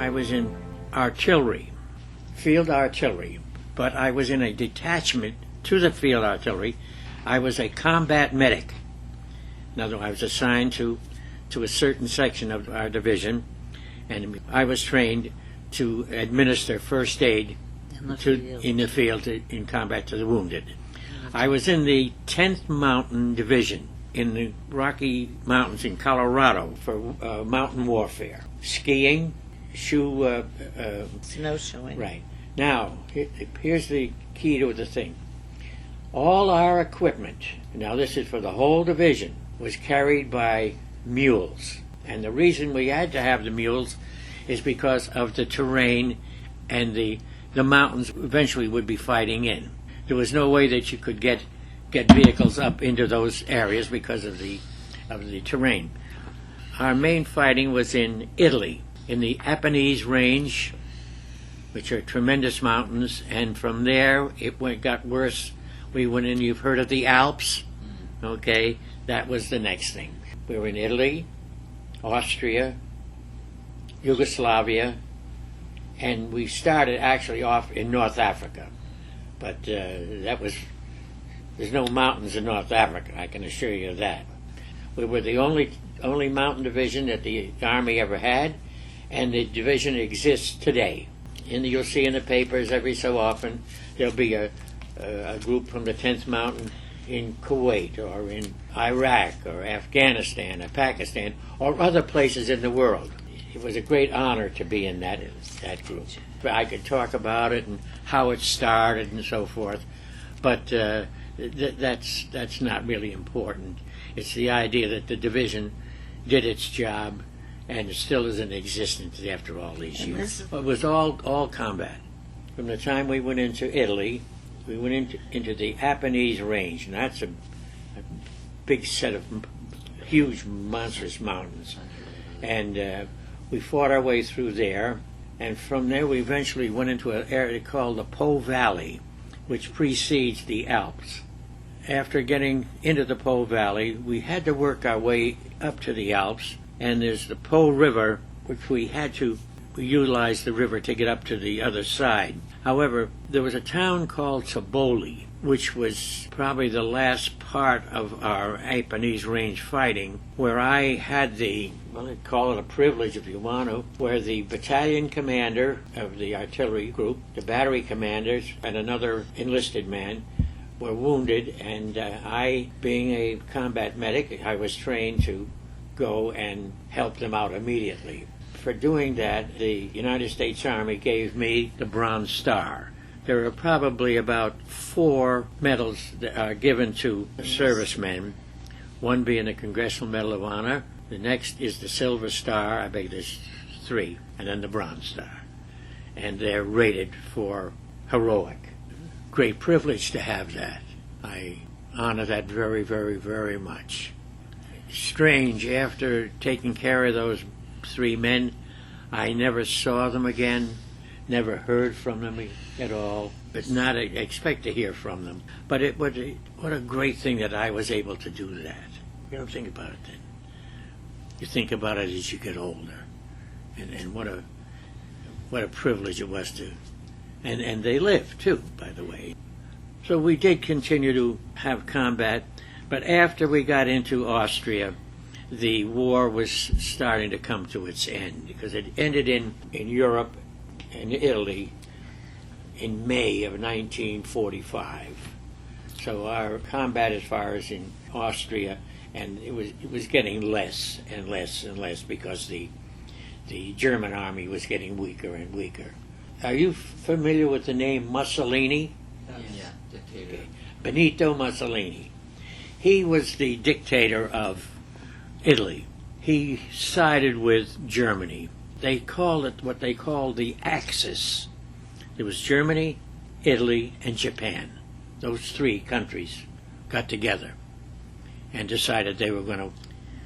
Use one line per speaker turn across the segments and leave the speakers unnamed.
I was in artillery, field artillery, but I was in a detachment to the field artillery. I was a combat medic. In other words, I was assigned to a certain section of our division, and I was trained to administer first aid in the field in combat to the wounded. I was in the 10th Mountain Division in the Rocky Mountains in Colorado for mountain warfare, skiing,
snowshoeing.
Right. Now, here's the key to the thing. All our equipment, now this is for the whole division, was carried by mules. And the reason we had to have the mules is because of the terrain and the mountains eventually would be fighting in. There was no way that you could get vehicles up into those areas because of the terrain. Our main fighting was in Italy, in the Apennine range, which are tremendous mountains, and from there it got worse. We went in, you've heard of the Alps, okay? That was the next thing. We were in Italy, Austria, Yugoslavia, and we started actually off in North Africa. But there's no mountains in North Africa, I can assure you of that. We were the only mountain division that the Army ever had, and the division exists today. You'll see in the papers every so often there'll be a group from the 10th Mountain in Kuwait or in Iraq or Afghanistan or Pakistan or other places in the world. It was a great honor to be in that group. I could talk about it and how it started and so forth, but that's not really important. It's the idea that the division did its job and it still is in existence after all these years. It was all combat. From the time we went into Italy, we went into the Apennine range, and that's a big set of huge, monstrous mountains. And we fought our way through there, and from there we eventually went into an area called the Po Valley, which precedes the Alps. After getting into the Po Valley, we had to work our way up to the Alps, and there's the Po River, which we utilized the river to get up to the other side. However, there was a town called Taboli, which was probably the last part of our Apennine range fighting, where I had I'd call it a privilege if you want to, where the battalion commander of the artillery group, the battery commanders, and another enlisted man were wounded, and I, being a combat medic, I was trained to go and help them out immediately. For doing that, the United States Army gave me the Bronze Star. There are probably about 4 medals that are given to servicemen, one being the Congressional Medal of Honor, the next is the Silver Star, there's 3, and then the Bronze Star. And they're rated for heroic. Great privilege to have that. I honor that very, very, very much. Strange, after taking care of those 3 men, I never saw them again, never heard from them at all, but not expect to hear from them. But what a great thing that I was able to do that. You don't think about it then. You think about it as you get older, and what a privilege it was to, and they lived too, by the way. So we did continue to have combat, but after we got into Austria, the war was starting to come to its end, because it ended in Europe and Italy in May of 1945. So our combat as far as in Austria, and it was getting less and less and less because the German army was getting weaker and weaker. Are you familiar with the name Mussolini?
Yeah, dictator.
Okay. Benito Mussolini. He was the dictator of Italy. He sided with Germany. They called it what they called the Axis. There was Germany, Italy, and Japan. Those 3 countries got together and decided they were going to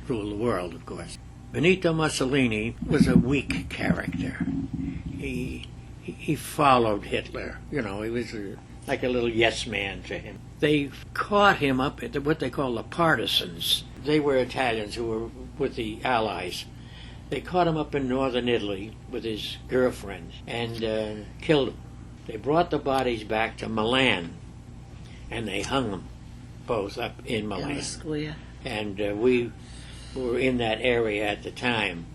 rule the world, of course. Benito Mussolini was a weak character. He followed Hitler. He was like a little yes man to him. They caught him up at what they call the partisans. They were Italians who were with the Allies. They caught him up in northern Italy with his girlfriend and killed him. They brought the bodies back to Milan, and they hung them both up in Milan. And we were in that area at the time,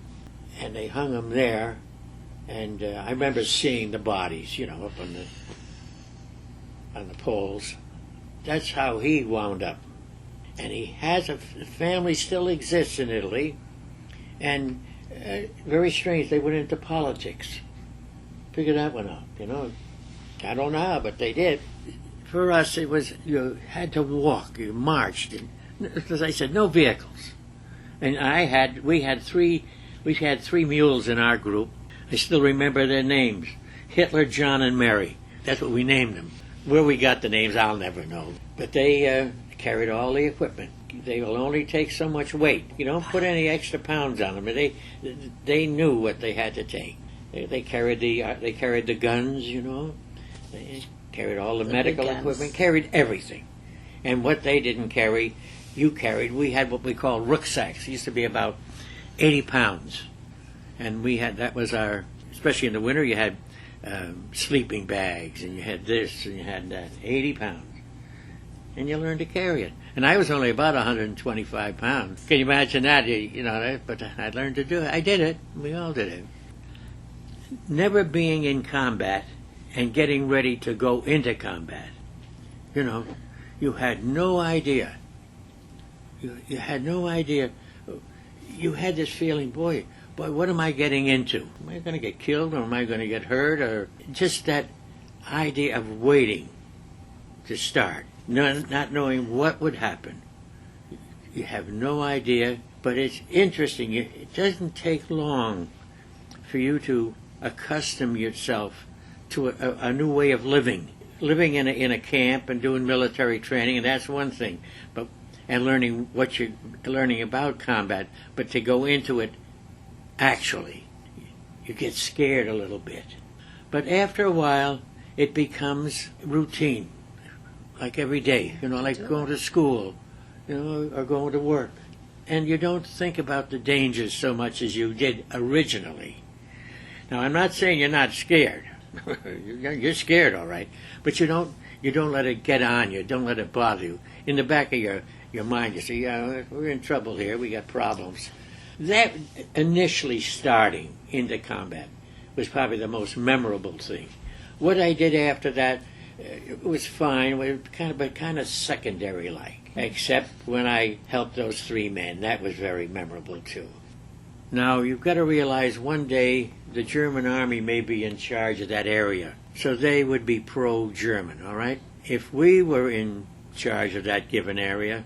and they hung them there. And I remember seeing the bodies, up on the poles. That's how he wound up. And he has the family still exists in Italy, and very strange, they went into politics. Figure that one out, I don't know how, but they did. For us, it was, you had to walk, you marched, and, as I said, no vehicles. And we had three mules in our group. I still remember their names: Hitler, John, and Mary. That's what we named them. Where we got the names, I'll never know. But they carried all the equipment. They will only take so much weight. You don't put any extra pounds on them. They knew what they had to take. They carried the guns, They carried all the medical equipment, carried everything. And what they didn't carry, you carried. We had what we call rucksacks. It used to be about 80 pounds. And that was our, especially in the winter, you had sleeping bags, and you had this, and you had that, 80 pounds. And you learned to carry it. And I was only about 125 pounds. Can you imagine that? But I learned to do it. I did it. We all did it. Never being in combat and getting ready to go into combat. You had no idea. You had no idea. You had this feeling, boy, what am I getting into? Am I going to get killed, or am I going to get hurt? Or just that idea of waiting to start, not knowing what would happen. You have no idea, but it's interesting. It doesn't take long for you to accustom yourself to a new way of living. Living in a camp and doing military training, and that's one thing, and learning what you're learning about combat, but to go into it actually, you get scared a little bit. But after a while, it becomes routine, like every day, like going to school, or going to work. And you don't think about the dangers so much as you did originally. Now, I'm not saying you're not scared. You're scared, all right, but you don't let it get on you. Don't let it bother you. In the back of your mind, you say, yeah, we're in trouble here. We got problems. That initially starting into combat was probably the most memorable thing. What I did after that was fine, but kind of secondary-like, except when I helped those 3 men. That was very memorable, too. Now, you've got to realize one day the German army may be in charge of that area, so they would be pro-German, all right? If we were in charge of that given area,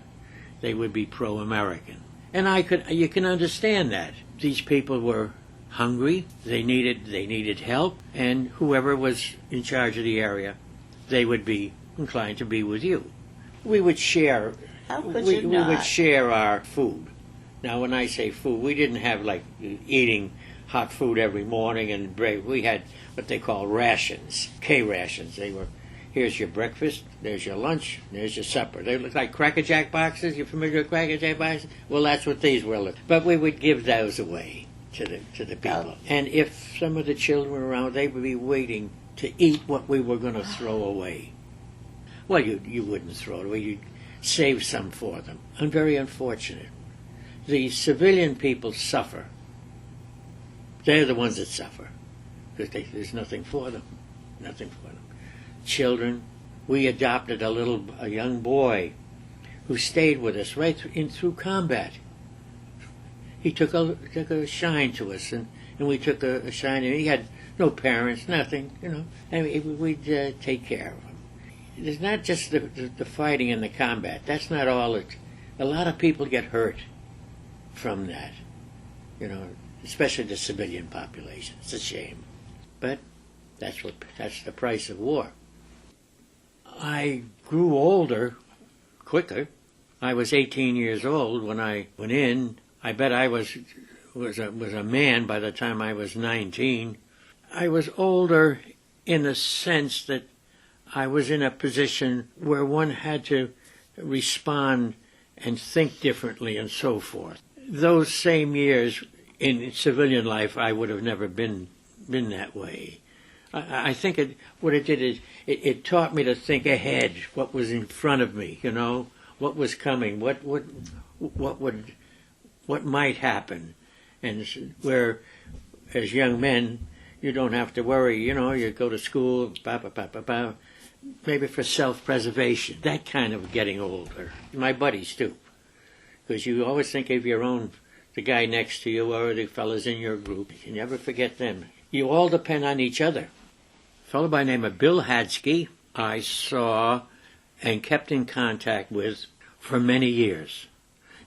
they would be pro-American. And you can understand that. These people were hungry, they needed help, and whoever was in charge of the area, they would be inclined to be with you. We would share. We would share our food. Now, when I say food, we didn't have like eating hot food every morning and bread. We had what they call rations, K-rations. They were, here's your breakfast, there's your lunch, there's your supper. They look like Cracker Jack boxes. You familiar with Cracker Jack boxes? Well, that's what these were. But we would give those away to the people. And if some of the children were around, they would be waiting to eat what we were going to throw away. Well, you wouldn't throw it away. You'd save some for them. I'm very unfortunate. The civilian people suffer. They're the ones that suffer because there's nothing for them. Nothing for them. Children. We adopted a young boy who stayed with us right through combat. He took a shine to us, and we took a shine. And he had no parents, nothing, and we'd take care of him. It's not just the fighting and the combat. That's not all it. A lot of people get hurt from that, especially the civilian population. It's a shame, but that's the price of war. I grew older quicker. I was 18 years old when I went in. I bet I was a man by the time I was 19. I was older in the sense that I was in a position where one had to respond and think differently and so forth. Those same years, in civilian life, I would have never been that way. I think what it did is it taught me to think ahead, what was in front of me, what was coming, what might happen, and where, as young men, you don't have to worry. You go to school, maybe for self-preservation. That kind of getting older. My buddies too, because you always think of the guy next to you or the fellas in your group. You never forget them. You all depend on each other. A fellow by the name of Bill Hadsky, I saw and kept in contact with for many years.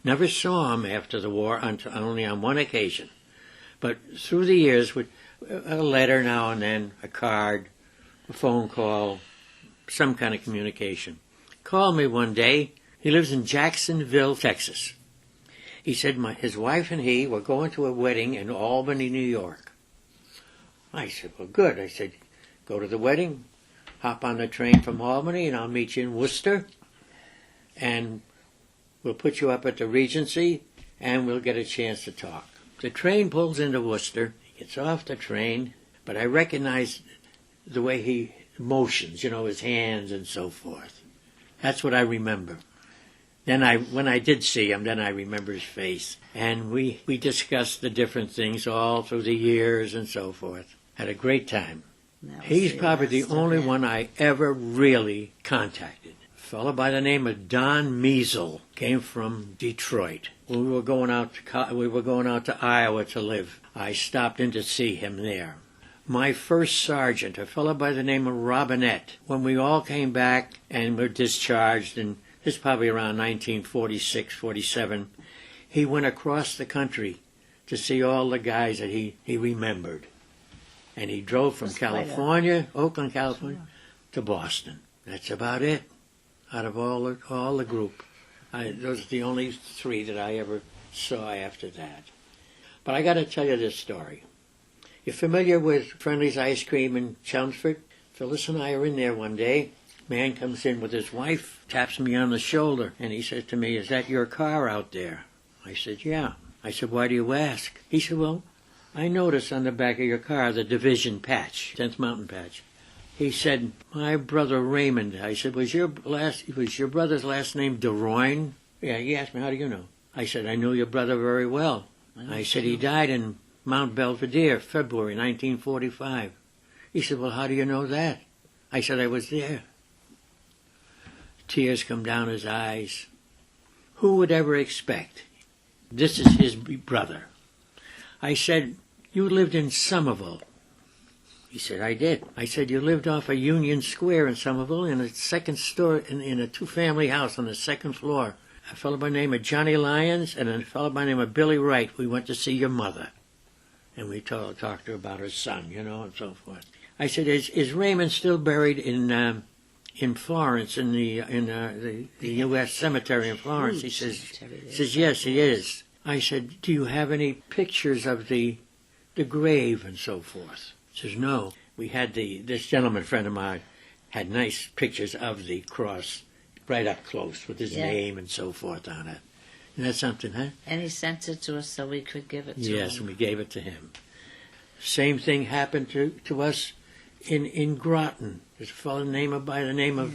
Never saw him after the war, only on one occasion. But through the years, with a letter now and then, a card, a phone call, some kind of communication. Called me one day. He lives in Jacksonville, Texas. He said his wife and he were going to a wedding in Albany, New York. I said, well, good. I said, go to the wedding, hop on the train from Albany, and I'll meet you in Worcester, and we'll put you up at the Regency, and we'll get a chance to talk. The train pulls into Worcester. He gets off the train, but I recognize the way he motions, his hands and so forth. That's what I remember. Then when I did see him, then I remember his face. And we discussed the different things all through the years and so forth. Had a great time. He's probably the only one I ever really contacted. A fellow by the name of Don Measle came from Detroit. We were going out to Iowa to live. I stopped in to see him there. My first sergeant, a fellow by the name of Robinette, when we all came back and were discharged, and this is probably around 1946, 47, he went across the country to see all the guys that he remembered. And he drove from Oakland, California, to Boston. That's about it, out of all the group. Those are the only three that I ever saw after that. But I got to tell you this story. You're familiar with Friendly's Ice Cream in Chelmsford? Phyllis and I are in there one day. Man comes in with his wife, taps me on the shoulder, and he says to me, is that your car out there? I said, yeah. I said, why do you ask? He said, well, I noticed on the back of your car the division patch, 10th Mountain patch. He said, my brother Raymond. I said, was your brother's last name DeRoyne? Yeah, he asked me, how do you know? I said, I knew your brother very well. I said, he died in Mount Belvedere, February 1945. He said, well, how do you know that? I said, I was there. Tears come down his eyes. Who would ever expect? This is his brother. I said, you lived in Somerville. He said, I did. I said, you lived off of Union Square in Somerville in a second story, in a two-family house on the second floor. A fellow by the name of Johnny Lyons and a fellow by the name of Billy Wright. We went to see your mother. And we talked to her about her son, and so forth. I said, is Raymond still buried in Florence, in the U.S. cemetery in Florence? He says, yes, he is. I said, do you have any pictures of the grave and so forth? He says, no. We had this gentleman friend of mine had nice pictures of the cross right up close with his name and so forth on it. Isn't that something, huh?
And he sent it to us so we could give it to him.
Yes, and we gave it to him. Same thing happened to us in Groton. There's a fellow by the name of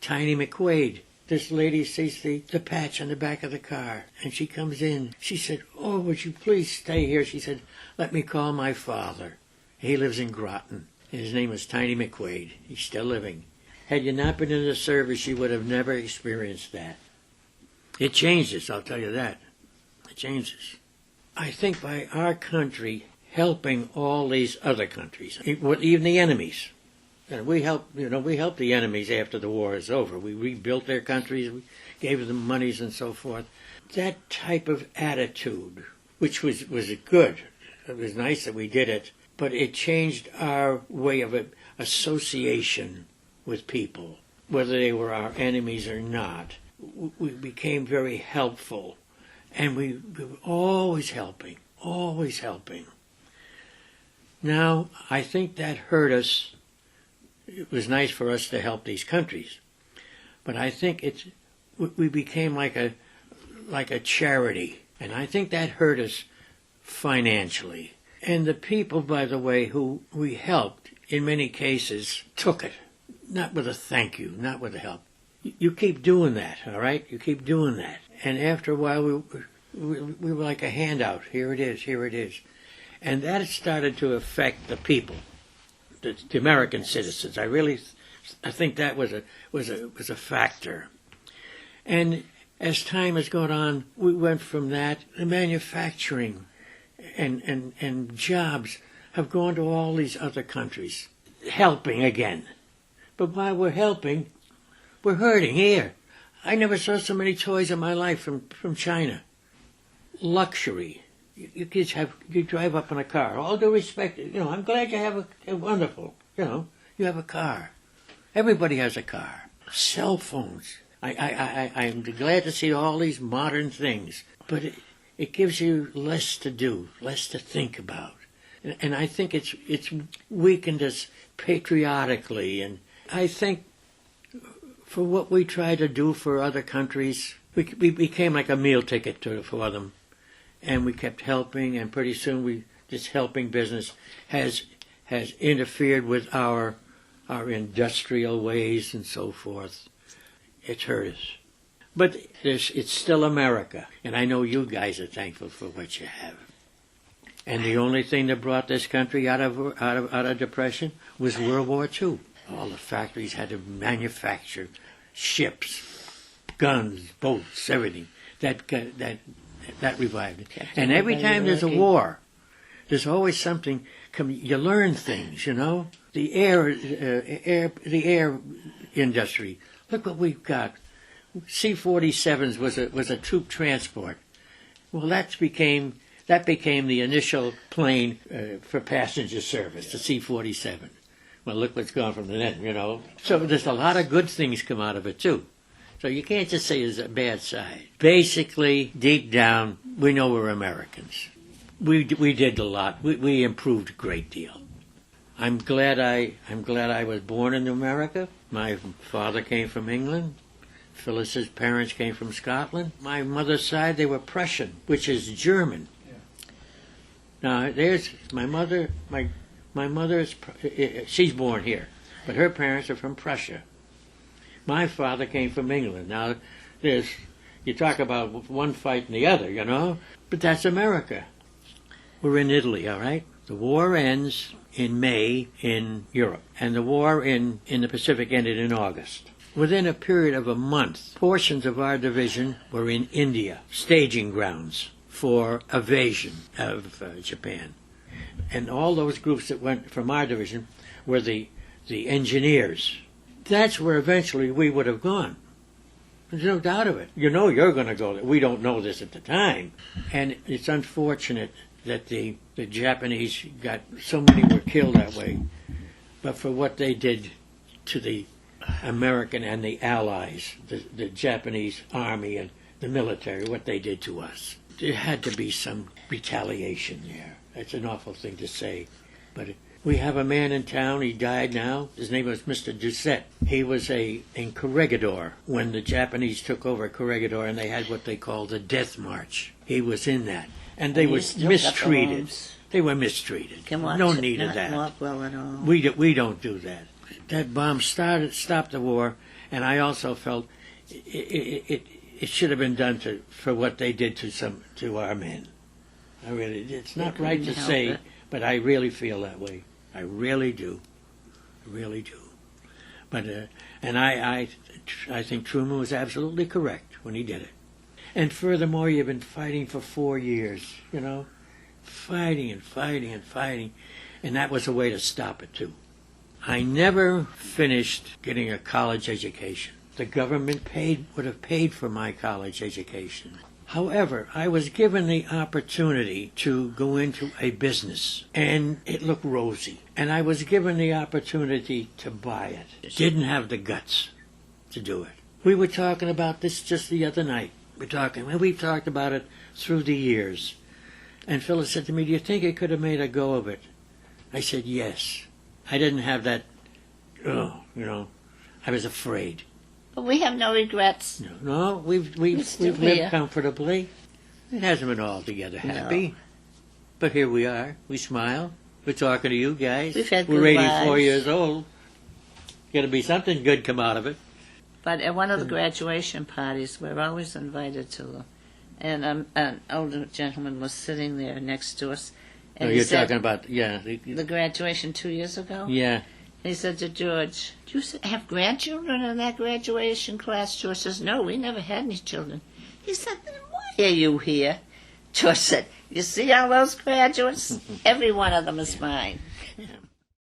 Tiny McQuaid. This lady sees the patch on the back of the car, and she comes in. She said, oh, would you please stay here? She said, let me call my father. He lives in Groton. And his name was Tiny McQuaid. He's still living. Had you not been in the service, you would have never experienced that. It changes, I'll tell you that. It changes. I think by our country helping all these other countries, even the enemies. And we helped the enemies after the war is over. We rebuilt their countries, we gave them monies and so forth. That type of attitude, which was good, it was nice that we did it, but it changed our way of association with people, whether they were our enemies or not. We became very helpful, and we were always helping, always helping. Now, I think that hurt us. It was nice for us to help these countries, but I think we became like a charity, and I think that hurt us financially. And the people, by the way, who we helped, in many cases, took it. Not with a thank you, not with a help. You keep doing that, all right? You keep doing that. And after a while, we were like a handout. Here it is, here it is. And that started to affect the people, the American citizens. I think that was a factor. And as time has gone on, we went from that to manufacturing, and jobs have gone to all these other countries, helping again. But while we're helping, we're hurting here. I never saw so many toys in my life from China. Luxury. You kids you drive up in a car. All due respect, I'm glad you have a wonderful, you have a car. Everybody has a car. Cell phones. I'm glad to see all these modern things, but it gives you less to do, less to think about. And I think it's weakened us patriotically. And I think for what we try to do for other countries, we became like a meal ticket for them. And we kept helping, and pretty soon this helping business has interfered with our industrial ways and so forth. It's hurt us. But it's still America, and I know you guys are thankful for what you have. And the only thing that brought this country out of depression was World War II. All the factories had to manufacture ships, guns, boats, everything. That revived it. And every time there's a war, there's always something. You learn things, The air industry. Look what we've got. C-47s was a troop transport. Well, that became the initial plane for passenger service, the C-47. Well, look what's gone from then, So there's a lot of good things come out of it too. So you can't just say there's a bad side. Basically, deep down, we know we're Americans. We did a lot. We improved a great deal. I'm glad I was born in America. My father came from England. Phyllis's parents came from Scotland. My mother's side, they were Prussian, which is German. Now, there's my mother. My mother's she's born here, but her parents are from Prussia. My father came from England. Now, you talk about one fighting the other, but that's America. We're in Italy, all right? The war ends in May in Europe, and the war in the Pacific ended in August. Within a period of a month, portions of our division were in India, staging grounds for evasion of Japan. And all those groups that went from our division were the engineers. That's where eventually we would have gone. There's no doubt of it. You're going to go there. We don't know this at the time. And it's unfortunate that the Japanese got, so many were killed that way. But for what they did to the American and the Allies, the Japanese army and the military, what they did to us, there had to be some retaliation there. That's an awful thing to say, but we have a man in town. He died now. His name was Mr. Doucette. He was in Corregidor when the Japanese took over Corregidor, and they had what they called the Death March. He was in that, and they were mistreated. They were mistreated. No need of that.
Not well at all.
We don't do that. That bomb stopped the war, and I also felt it should have been done for what they did to our men. It's not right to say, but I really feel that way. I really do. I really do. But and I think Truman was absolutely correct when he did it. And furthermore, you've been fighting for 4 years, fighting and fighting and fighting, and that was a way to stop it too. I never finished getting a college education. The government would have paid for my college education. However, I was given the opportunity to go into a business, and it looked rosy. And I was given the opportunity to buy it. Didn't have the guts to do it. We were talking about this just the other night. We've talked about it through the years. And Phyllis said to me, "Do you think I could have made a go of it?" I said, "Yes." I didn't have that, I was afraid.
But we have no regrets.
No, we've lived comfortably. It hasn't been altogether happy. But here we are. We smile. We're talking to you guys.
We've had
We're
good
84
lives.
years old. Got to be something good come out of it.
But at one of the graduation parties, we're always invited to them. And an older gentleman was sitting there next to us. And
Oh,
he
you're
said,
talking about, yeah.
the graduation 2 years ago?
Yeah.
He said to George, "Do you have grandchildren in that graduation class?" George says, "No, we never had any children." He said, "Then why are you here?" George said, "You see all those graduates? Every one of them is mine."
Yeah.